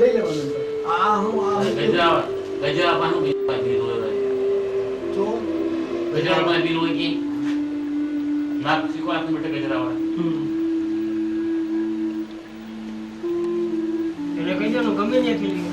લઈ લેવાનું આ હું ગજરાવા પાનું બીલો જો ગજરાવા પાનું બીલો કે નાક સિકો આપને બેટે ગજરાવા એને કહી દેવાનું ગમે ત્યાંથી લઈ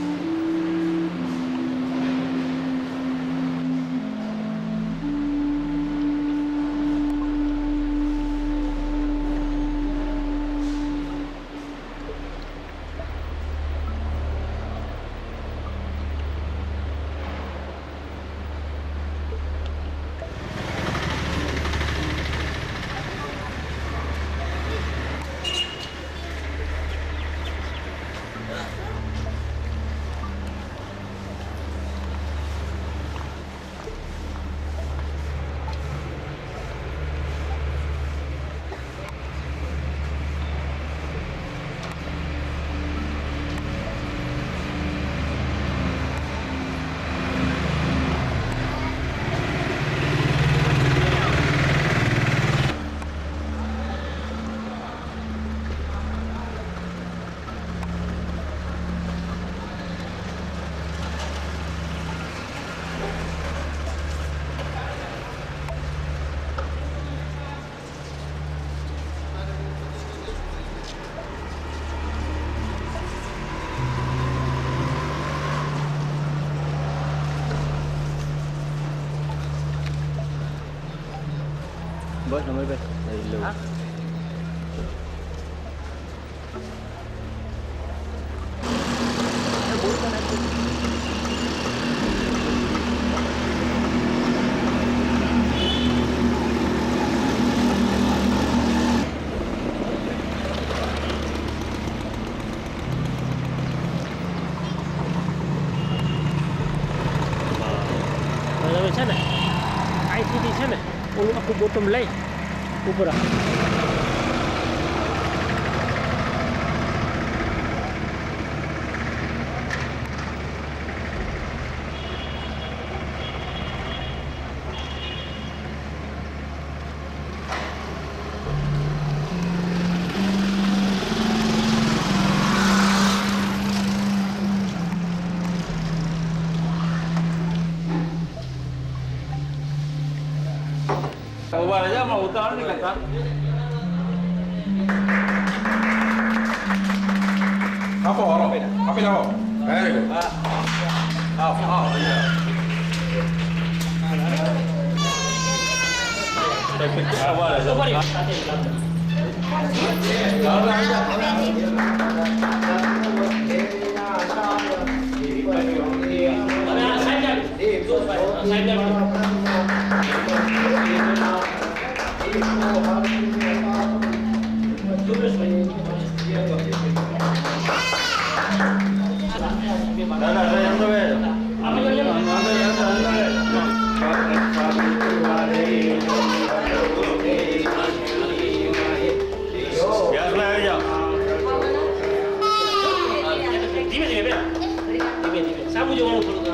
bớt nó mới về thì lùi છે ને અહીંથી છે ને ઓલું આખું બોટમ લઈ ઉપર ઉભા રહેજો હમણાં ઉતાવળ નહીં કરતા આપો હાલો આપી લાવો વેરી ગુડ આવો સાબુ જોવાનું થોડું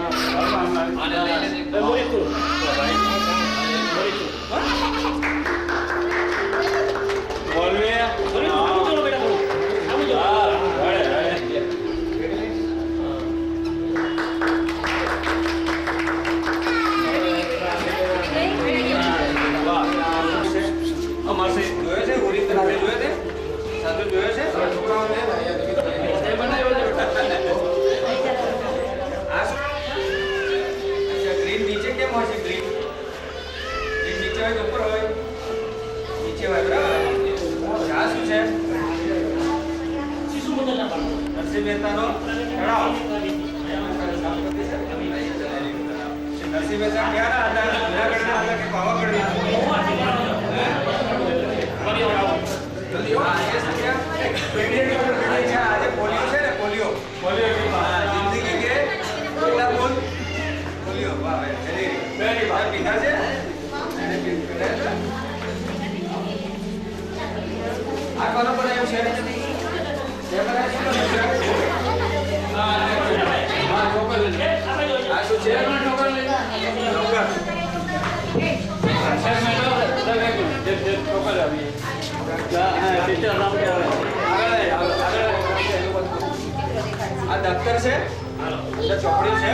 દફતર છે હાલો અંદર ચોપડી છે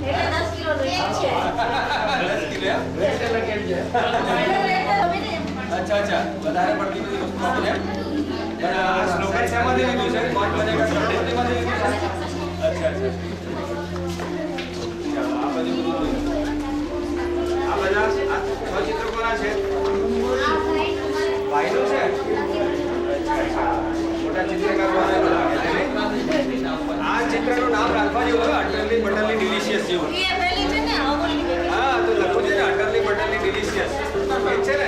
એટલે 10 કિલો લઈ છે 10 કિલો એમ? એટલે કેમ છે અચ્છા અચ્છા વધારે પડતી બધી વસ્તુ આપે પણ આ સ્લોગન શેમાંથી લીધું છે કોણ બનેગા કરોડપતિમાંથી લીધું છે અચ્છા અચ્છા ચાલો આ બધી બધું આ બધા આ છ ચિત્રો કોના છે ભાઈનું છે અચ્છા મોટા ચિત્રકાર બનાવેલો લાગે છે આ ચિત્રનું નામ રાખવા જેવું હોય અટલની પટેલની ડિલિશિયસ જેવું એ પેલી છે ને અમૂલ હા તો લખવું છે ને અટલની પટેલની ડિલિશિયસ એ છે ને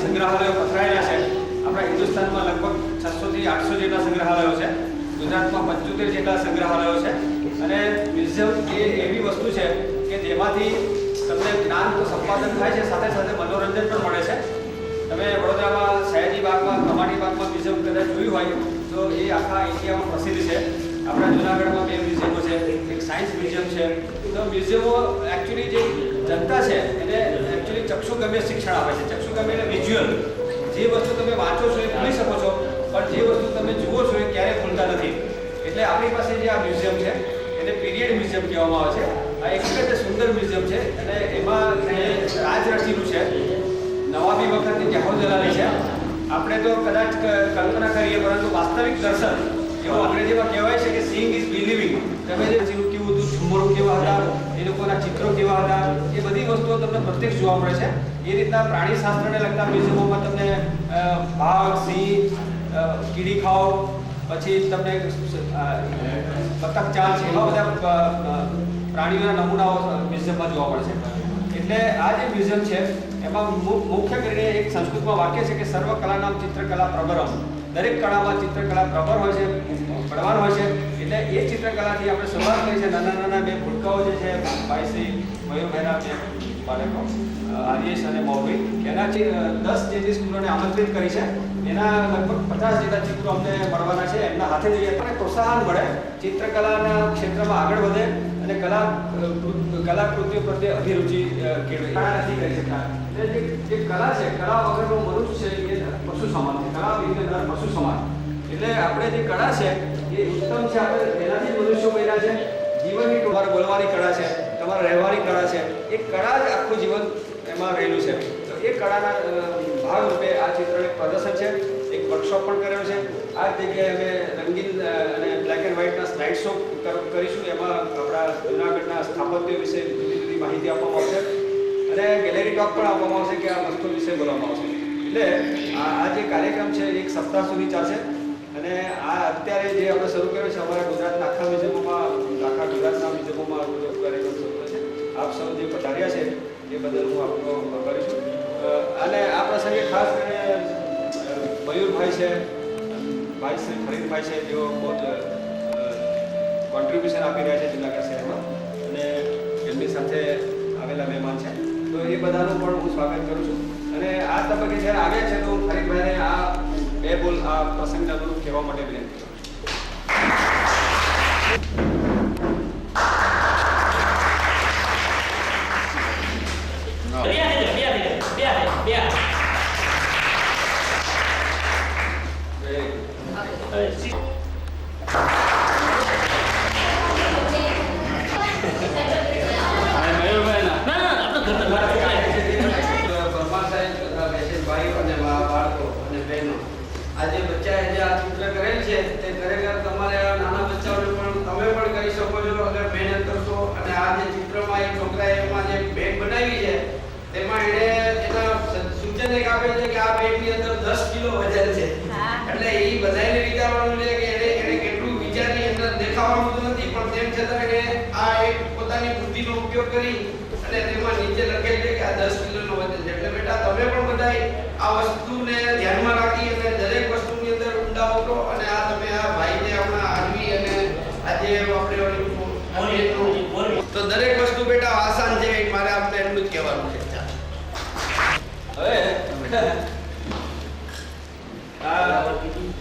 સંગ્રહાલયો પથરાયેલા છે આપણા હિન્દુસ્તાનમાં લગભગ 600 થી 800 જેટલા સંગ્રહાલયો છે ગુજરાતમાં 75 જેટલા સંગ્રહાલયો છે અને મ્યુઝિયમ એ એવી વસ્તુ છે કે જેમાંથી તમને જ્ઞાન તો સંપાદન થાય છે સાથે સાથે મનોરંજન પણ મળે છે તમે વડોદરામાં સયાજી બાગમાં કમાટી બાગમાં મ્યુઝિયમ કદાચ જોયું હોય તો એ આખા ઇન્ડિયામાં પ્રસિદ્ધ છે આપણા જૂનાગઢમાં 2 મ્યુઝિયમો છે એક સાયન્સ મ્યુઝિયમ છે તો મ્યુઝિયમો એકચ્યુઅલી જે જનતા છે એને એકચ્યુઅલી ચક્ષુગમ્ય શિક્ષણ આપે છે ચક્ષુગમ્ય એટલે વિઝ્યુઅલ જે વસ્તુ તમે વાંચો છો એ ભૂલી શકો છો પણ જે વસ્તુ તમે જુઓ છો એ ક્યારેય ભૂલતા નથી એટલે આપણી પાસે જે આ મ્યુઝિયમ છે એને પીરિયડ મ્યુઝિયમ કહેવામાં આવે છે આ એક જ સુંદર મ્યુઝિયમ છે અને એમાં જે રાજરસીનું છે નવાબી વખતની જાહો દલાલી છે આપણે તો કદાચ કલ્પના કરીએ પરંતુ વાસ્તવિક દર્શન એવું અંગ્રેજીમાં કહેવાય છે કે સીઈંગ ઇઝ બિલીવિંગ. તમે જે જેવું કેવું હતું, ઝુમરો કેવા હતા, એ લોકોના ચિત્રો કેવા હતા, એ બધી વસ્તુઓ તમને પ્રત્યક્ષ જોવા મળે છે. એ રીતના પ્રાણી શાસ્ત્રને લગતા મ્યુઝિયમોમાં તમને વાઘ, સિંહ, કીડી ખાવ, પછી તમને બતક ચાંચ, એવા બધા પ્રાણીઓના નમૂનાઓ મ્યુઝિયમમાં જોવા મળે છે. એટલે આ જે મ્યુઝિયમ છે એમાં મુખ્ય કરીને એક સંસ્કૃતમાં વાક્ય છે કે સર્વ કલાનામ ચિત્રકલા પ્રબરમ. દરેક કળામાં ચિત્રકલા પ્રબર હોય છે, બળવાન હોય છે. એટલે એ ચિત્રકલાથી આપણે શરૂઆત કરી છે. નાના નાના બે ભૂલકાઓ જે છે ભાઈ શ્રી મયુરભાઈના બે બાળકો આર્યેશ અને મૌવી, એનાથી 10 જેટલી સ્કૂલોને આમંત્રિત કરી છે. એના લગભગ 50 જેટલા ચિત્રો અમને મળવાના છે. એમના હાથે જઈએ પણ પ્રોત્સાહન મળે, ચિત્રકલાના ક્ષેત્રમાં આગળ વધે અને કલાકૃતિઓ પ્રત્યે અભિરુચિ કેળવે. નથી કરી શકતા. એટલે જે કલા છે, કલા વગરનો મનુષ્ય છે એ પશુ સમાન છે. કલા વિના નર પશુ સમાન. એટલે આપણે જે કળા છે એ ઉત્તમ છે. આપણે એનાથી મનુષ્યો બન્યા છે. જીવનની તમારે બોલવાની કળા છે, તમારે રહેવાની કળા છે. એ કળા જ આખું જીવન એમાં રહેલું છે. તો એ કળાના ભાગરૂપે આ ચિત્રનું પ્રદર્શન છે. એક વર્કશોપ પણ કરેલો છે. આ જગ્યાએ અમે રંગીન અને બ્લેક એન્ડ વ્હાઇટના સ્લાઇડ શો કરીશું. એમાં આપણા જૂનાગઢના સ્થાપત્ય વિશે જુદી જુદી માહિતી આપવામાં આવશે અને ગેલેરી ટોક પણ આપવામાં આવશે કે આ વસ્તુ વિશે બોલવામાં આવશે. એટલે આ જે કાર્યક્રમ છે 1 સપ્તાહ સુધી ચાલશે. અને આ અત્યારે જે આપણે શરૂ કર્યો છે અમારા ગુજરાતના આખા મ્યુઝિયમોમાં, આખા ગુજરાતના મ્યુઝિયમોમાં આ કાર્યક્રમ શરૂ થયો છે. આપ સૌ જે પધાર્યા છે એ બદલ હું આપનો આભાર છું. અને આ પ્રસંગે ખાસ કરીને મયુરભાઈ છે, ભાઈ શ્રી ફરીદભાઈ છે, જેઓ બહુ કોન્ટ્રીબ્યુશન આપી રહ્યા છે જુનાગઢ શહેરમાં અને એમની સાથે આવેલા મહેમાન છે. તો એ બધાનું પણ હું સ્વાગત કરું છું. અને આ તબક્કે જ્યારે આવ્યા છે તો હું ફરીદભાઈને આ બે બોલ આ પ્રસંગને અનુરૂપ કહેવા માટે વિનંતી કરું છું. આજે બચ્ચાએ જે આ ચિત્ર કરેલ છે તે ખરેખર તમારે નાના બચ્ચાઓને પણ તમે પણ કરી શકો છો અગર મહેનત કરશો. અને આ જે ચિત્રમાં એક છોકરાએ એમાં જે બેગ બનાવી છે તેમાં એણે એના સૂચન એક આપે છે કે આ બેગની અંદર 10 કિલો વજન છે. એટલે એ બધાને વિચારવાનું છે કે એને કેટલું વિચારની અંદર દેખાવાનું તો નથી પણ તેમ છતાં એને આ એક પોતાની બુદ્ધિનો ઉપયોગ કરી અને તેમાં નીચે લખેલ છે કે આ 10 કિલોનો વજન છે. એટલે બેટા તમે પણ બધાય આ વસ્તુને ધ્યાનમાં રાખી અને દરેક વસ્તુની અંદર ઊંડા ઉતરો. અને આ તમે આ ભાઈને હમણાં આરવી અને આજે આપણે તો દરેક વસ્તુ બેટા આસાન છે. મારે આપણે એટલું જ કહેવાનું છે. હવે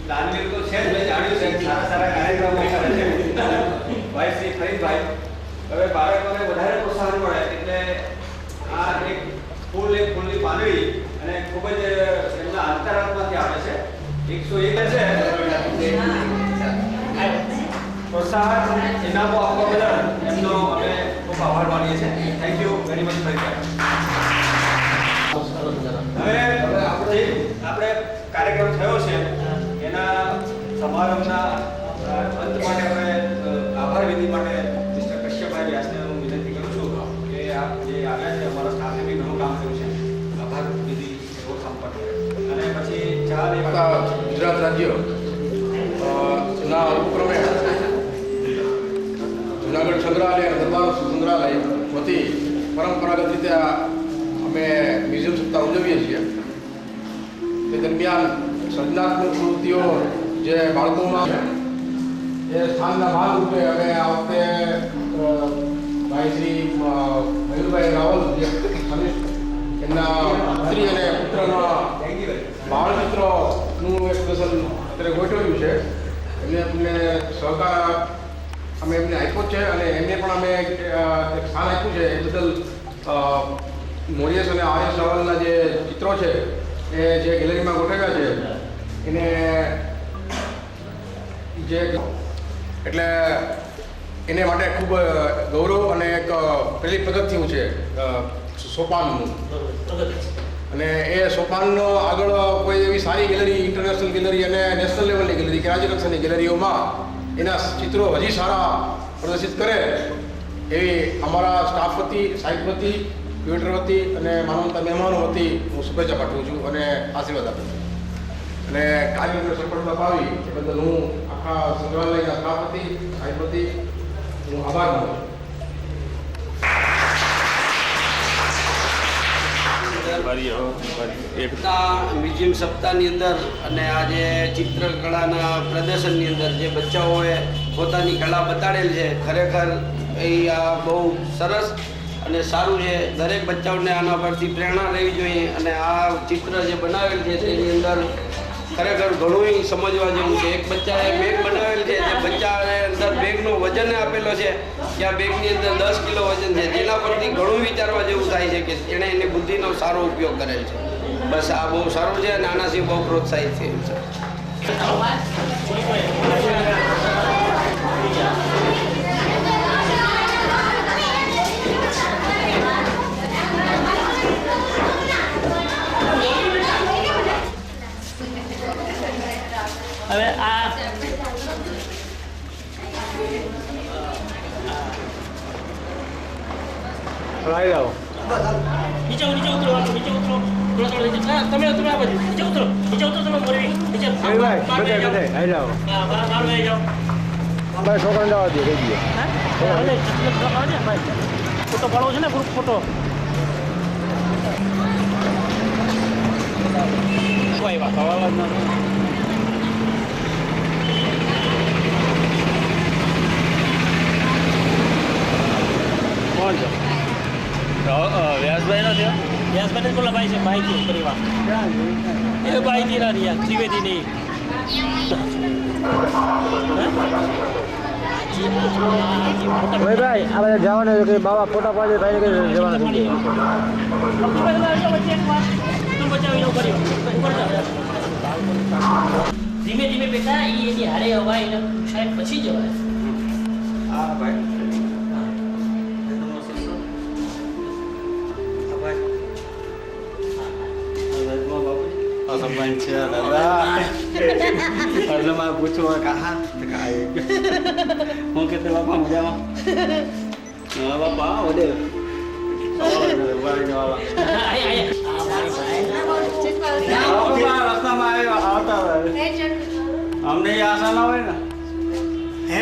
દાનવીર તો છે જ, મેં જાણ્યું છે સારા સારા કાર્યક્રમો કરે છે ભાઈ શ્રી ફરીદભાઈ. હવે બાળકોને વધારે પ્રોત્સાહન મળે એટલે આ એક ફૂલની પાંદડી અને ખૂબ જ એમના અંતરાત્માથી આવે છે. 101 છે પ્રોત્સાહન ઇનામો આપવા બદલ એમનો અમે ખૂબ આભાર માનીએ છીએ. Thank you very much Faridbhai. હવે આપણે કાર્યક્રમ થયો છે એના સમારંભના અંત માટે હવે આભાર વિધિ માટે મિસ્ટર કશ્યપભાઈ વ્યાસને હું વિનંતી કરું છું કે આપ જે આવ્યા છે અમારા સ્ટાફે બી ઘણું કામ કર્યું છે આભાર વિધિ ઓળખાણ પર. અને પછી ગુજરાત રાજ્ય ના ઉપક્રમે જુનાગઢ સંગ્રહાલય અને દરબાર સંગ્રહાલય વતી પરંપરાગત રીતે અમે મ્યુઝિયમ સપ્તાહ ઉજવીએ છીએ. તે દરમિયાન સર્જનાત્મક પ્રવૃત્તિઓ જે બાળકોમાં એ સ્થાનના ભાગરૂપે અમે આ વખતે ભાઈ શ્રી મયુરભાઈ રાવલ જે એમના પુત્રી અને પુત્રના બાળચિત્રનું એક પ્રદર્શન અત્યારે ગોઠવ્યું છે. એમને સહકાર અમે એમને આપ્યો છે અને એમને પણ અમે એક સ્થાન આપ્યું છે. એ બદલ મોરિયસ અને આર્યસ રાવલના જે ચિત્રો છે એ જે ગેલેરીમાં ગોઠવ્યા છે એને જે એટલે એને માટે ખૂબ ગૌરવ અને એક પહેલી પગથિયું છે સોપાનનું. અને એ સોપાનનો આગળ કોઈ એવી સારી ગેલેરી, ઇન્ટરનેશનલ ગેલેરી અને નેશનલ લેવલની ગેલેરી કે રાજ્ય કક્ષાની ગેલેરીઓમાં એના ચિત્રો હજી સારા પ્રદર્શિત કરે એવી અમારા સ્ટાફ વતી, સાહિત્ય વતી, ક્યુરેટર વતી અને માનવતા મહેમાનો વતી હું શુભેચ્છા પાઠવું છું અને આશીર્વાદ આપું છું. અને કાર્યક્રમને સફળતા પાવી એ બદલ હું આખા સંગ્રહાલયના સ્ટાફ વતી, સાહિત્ય વતી હું આભાર માનું છું. મ્યુઝિયમ સપ્તાહની અંદર અને આજે ચિત્રકળાના પ્રદર્શનની અંદર જે બચ્ચાઓએ પોતાની કળા બતાડેલ છે, ખરેખર એ આ બહુ સરસ અને સારું છે. દરેક બચ્ચાઓને આના પરથી પ્રેરણા લેવી જોઈએ અને આ ચિત્ર જે બનાવેલ છે તેની અંદર ખરેખર ઘણું સમજવા જેવું છે. એક બચ્ચાએ બેગ બનાવેલ છે, જે બચ્ચાએ અંદર બેગનો વજન આપેલો છે કે આ બેગની અંદર 10 કિલો વજન છે. તેના પરથી ઘણું વિચારવા જેવું થાય છે કે એણે એની બુદ્ધિનો સારો ઉપયોગ કરેલ છે. બસ આ બહુ સારું છે અને આનાથી બહુ પ્રોત્સાહિત થયેલ છે. હવે આ નીચે ઉતરો, નીચે ઉતરો, થોડો નીચે. તમે આ બાજુ નીચે ઉતરો, તમે મોરવી નીચે. બહાર વહી જાઓ. છોકરાને જવા દે, કહી દઈએ. ફોટો પાડવો છે ને, ગ્રુપ ફોટો. કોઈ વાત કોણ છે? વ્યાસભાઈ નથી. વ્યાસભાઈ બોલા ભાઈ છે, ભાઈથી પરિવાર એ ભાઈથી ના રહ્યા, ત્રિવેદી નહીં. ભાઈ આ બધા જવાનું કે બાબા ફોટા પાડે ભાઈ કે જવાનું ધીમે ધીમે બેટા એની હારે હવાય એટલે સાહેબ પછી જવાય. હા ભાઈ. સરપંચ છે દાદા એટલે મારે પૂછવું કહા હું કે બાપા મજામાં? હા બાપા ઓડે રસ્તામાં આવતા અમને આશા ના હોય ને હે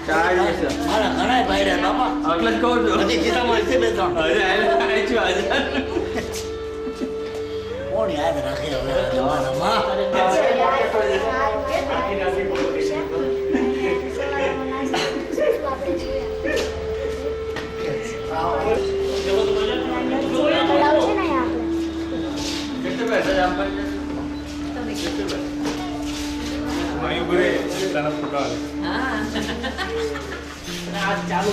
મારા ઘણા ભાઈ રહ્યા બાપા, એટલે જ કહું છું. કોણ યાદ રાખે હવે જવાનામાં. ચાલુ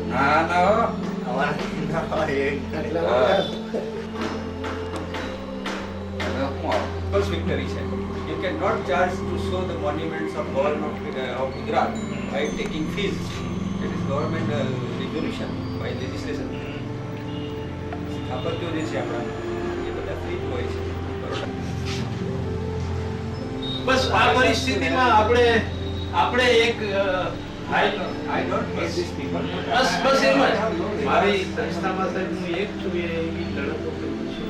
ના ના First victory છે. You cannot charge to show the monuments of government of Gujarat by taking fees. It is government resolution by legislation. સ્થાપત્યો જે છે આપણા એ બધા ફ્રી હોય છે. બસ આ પરિસ્થિતિમાં આપણે એક I don't miss these people. બસ એમ જ મારી સંસ્થામાં સાહેબ હું એક છું એવી લડતો કરું છું.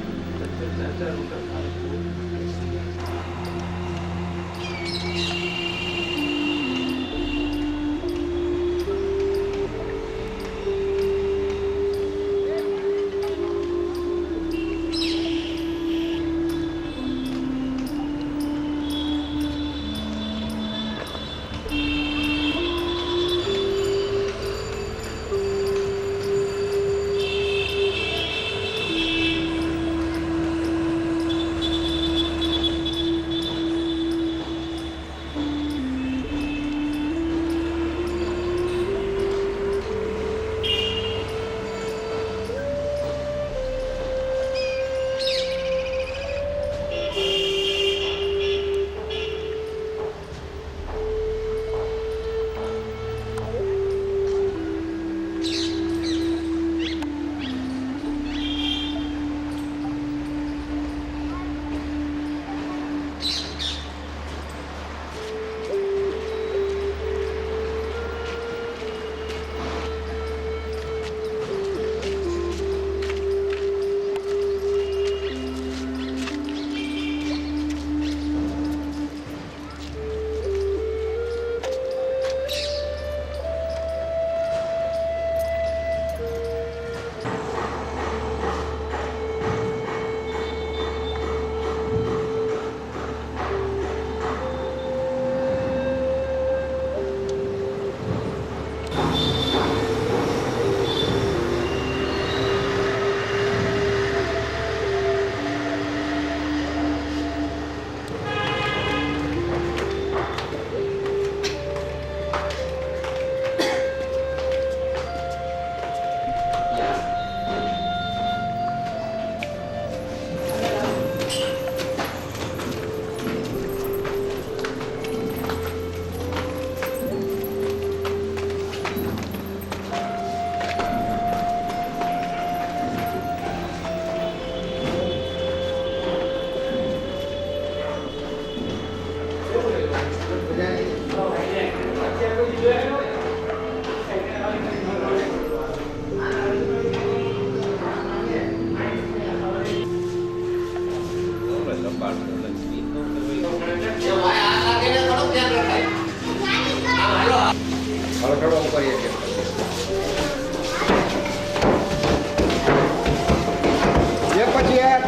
થોડો કરીએ છીએ એક પછી એક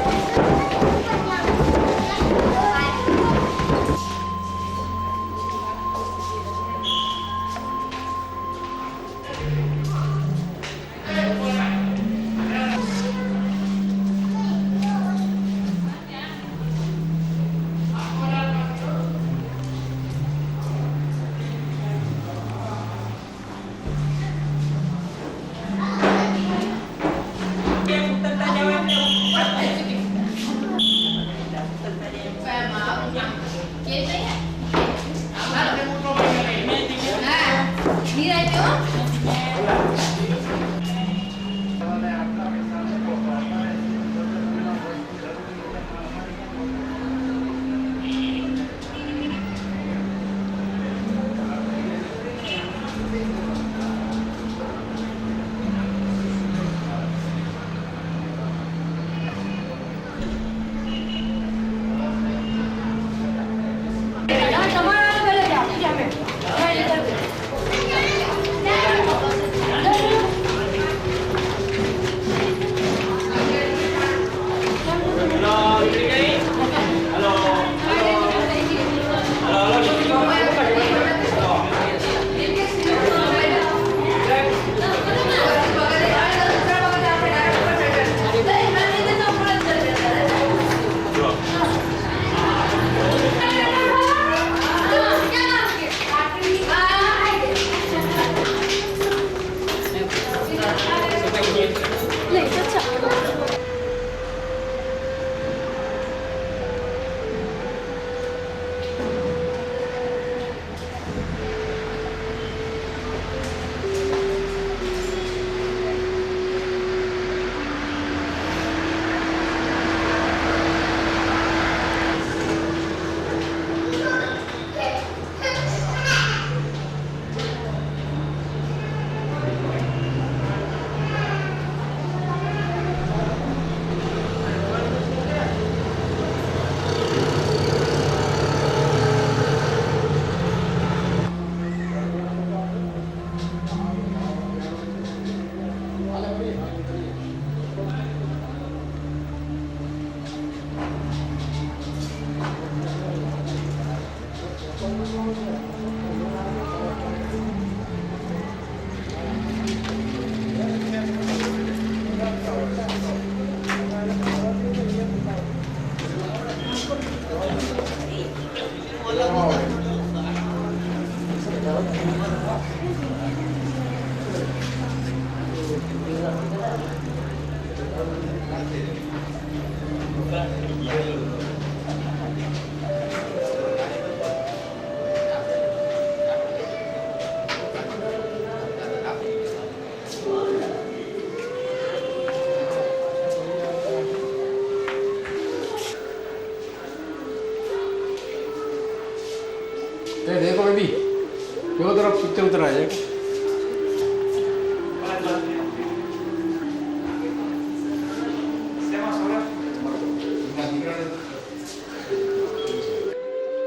देखो बेबी, 2 तरफ पिक्चर उतर आ जाएगा।